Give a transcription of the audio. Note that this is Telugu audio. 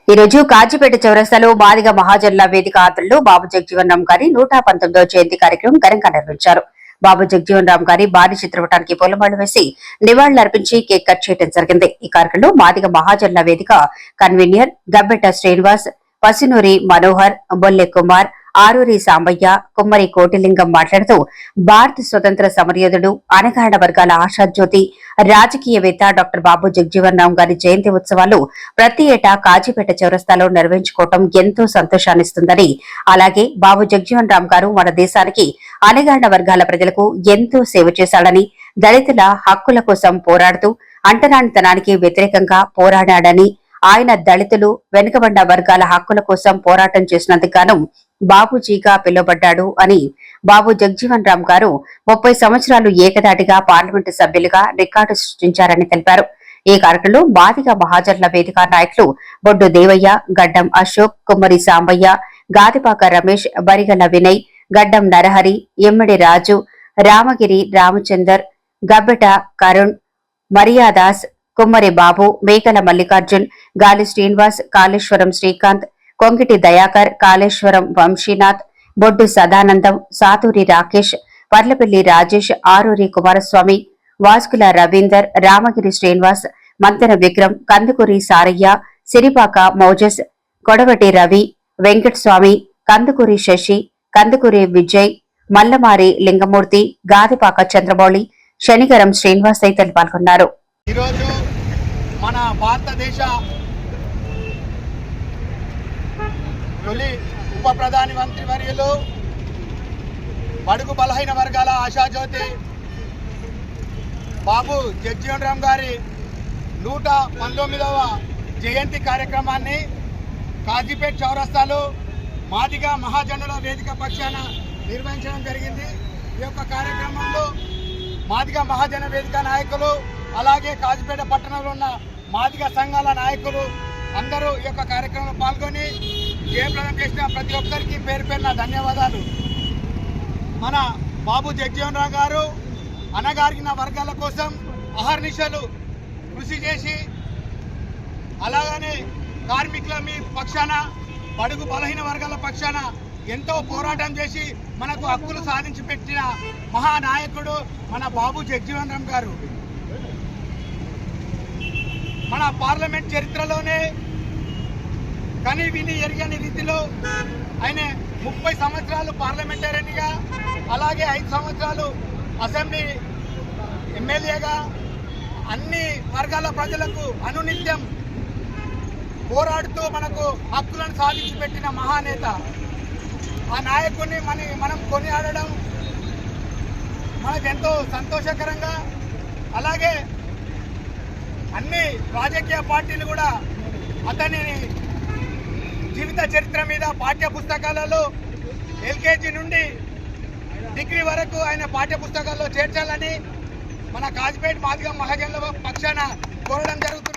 ఈ రోజు కాజీపేట చౌరస్తాలో మాదిగ మహాజన్ల వేదిక ఆధ్వర్యంలో బాబు జగజీవన్ రామ్ గారి 119వ జయంతి కార్యక్రమం ఘనంగా నిర్వహించారు. బాబు జగజీవన్ రామ్ గారి భారీ చిత్రపటానికి పూలమాలలు వేసి నివాళులర్పించి కేక్ కట్ చేయడం జరిగింది. ఈ కార్యక్రమంలో మాదిగ మహాజన్ల వేదిక కన్వీనర్ గబ్బెట శ్రీనివాస్, పసినూరి మనోహర్, బొల్లె కుమార్, ఆరూరి సాంబయ్య, కుమ్మరి కోటిలింగం మాట్లాడుతూ భారత స్వతంత్ర సమరయోధుడు, అణగారిన వర్గాల ఆశాజ్యోతి, రాజకీయవేత్త డాక్టర్ బాబు జగజీవన్ రామ్ గారి జయంతి ఉత్సవాలు ప్రతి ఏటా కాజీపేట చౌరస్తాలో నిర్వహించుకోవడం ఎంతో సంతోషాన్నిస్తుందని, అలాగే బాబు జగజీవన్ రామ్ గారు మన దేశానికి అణగారిన వర్గాల ప్రజలకు ఎంతో సేవ చేశాడని, దళితుల హక్కుల కోసం పోరాడుతూ అంటరానితనానికి వ్యతిరేకంగా పోరాడాడని, ఆయన దళితులు, వెనుకబడ్డ వర్గాల హక్కుల కోసం పోరాటం చేసినందుకు గాను బాబూజీగా పిలువబడ్డాడు అని, బాబు జగజీవన్ రామ్ గారు 30 సంవత్సరాలు ఏకదాటిగా పార్లమెంటు సభ్యులుగా రికార్డు సృష్టించారని తెలిపారు. ఈ కార్యక్రమంలో మాదిగ మహాజన్ల వేదిక నాయకులు బొడ్డు దేవయ్య, గడ్డం అశోక్, కుమ్మరి సాంబయ్య, గాదిపాక రమేష్, బరిగల్ల వినయ్, గడ్డం నరహరి, ఎమ్మిడి రాజు, రామగిరి రామచందర్, గబ్బెట కరుణ్, మరియాదాస్, కుమ్మరి బాబు, మేకల మల్లికార్జున్, గాలి శ్రీనివాస్, కాళేశ్వరం శ్రీకాంత్, కొంగిటి దయాకర్, కాళేశ్వరం వంశీనాథ్, బొడ్డు సదానందం, సాతూరి రాకేష్, పర్లపల్లి రాజేష్, ఆరూరి కుమారస్వామి, వాస్కుల రవీందర్, రామగిరి శ్రీనివాస్, మంతెన విక్రమ్, కందుకూరి సారయ్య, సిరిపాక మౌజస్, కొడవటి రవి, వెంకటస్వామి, కందుకూరి శశి, కందుకూరి విజయ్, మల్లమారి లింగమూర్తి, గాదిపాక చంద్రమౌళి, శనిగరం శ్రీనివాస్ తదితరులు పాల్గొన్నారు. ఈరోజు మన భారతదేశ తొలి ఉప ప్రధాని మంత్రి వర్యులు, బడుగు బలహీన వర్గాల ఆశాజ్యోతి బాబు జగజీవన్ రామ్ గారి 119వ జయంతి కార్యక్రమాన్ని కాజీపేట చౌరస్తాలో మాదిగ మహాజనుల వేదిక పక్షాన నిర్వహించడం జరిగింది. ఈ యొక్క కార్యక్రమంలో మాదిగ మహాజన వేదిక నాయకులు, అలాగే కాజీపేట పట్టణంలో ఉన్న మాదిగ సంఘాల నాయకులు అందరూ ఈ యొక్క కార్యక్రమంలో పాల్గొని జయప్రదం చేసిన ప్రతి ఒక్కరికి పేరు పేరున ధన్యవాదాలు. మన బాబు జగజీవన్ రామ్ గారు అణగారిన వర్గాల కోసం అహర్నిశలు కృషి చేసి, అలాగనే కార్మికుల మీ పక్షాన, బడుగు బలహీన వర్గాల పక్షాన ఎంతో పోరాటం చేసి మనకు హక్కులు సాధించి పెట్టిన మహానాయకుడు మన బాబు జగజీవన్ రామ్ గారు. మన పార్లమెంట్ చరిత్రలోనే కని విని ఎరగని రీతిలో ఆయన 30 సంవత్సరాలు పార్లమెంటరీగా, అలాగే 5 సంవత్సరాలు అసెంబ్లీ ఎమ్మెల్యేగా అన్ని వర్గాల ప్రజలకు అనునిత్యం పోరాడుతూ మనకు హక్కులను సాధించి పెట్టిన మహానేత. ఆ నాయకుడిని మనం కొనియాడడం మనకు ఎంతో సంతోషకరంగా, అలాగే అన్ని రాజకీయ పార్టీలు కూడా అతని జీవిత చరిత్ర మీద పాఠ్య పుస్తకాలలో ఎల్కేజీ నుండి డిగ్రీ వరకు ఆయన పాఠ్య పుస్తకాల్లో చేర్చాలని మన కాజీపేట మాదిగ మహాజన్ల పక్షాన కోరడం జరుగుతుంది.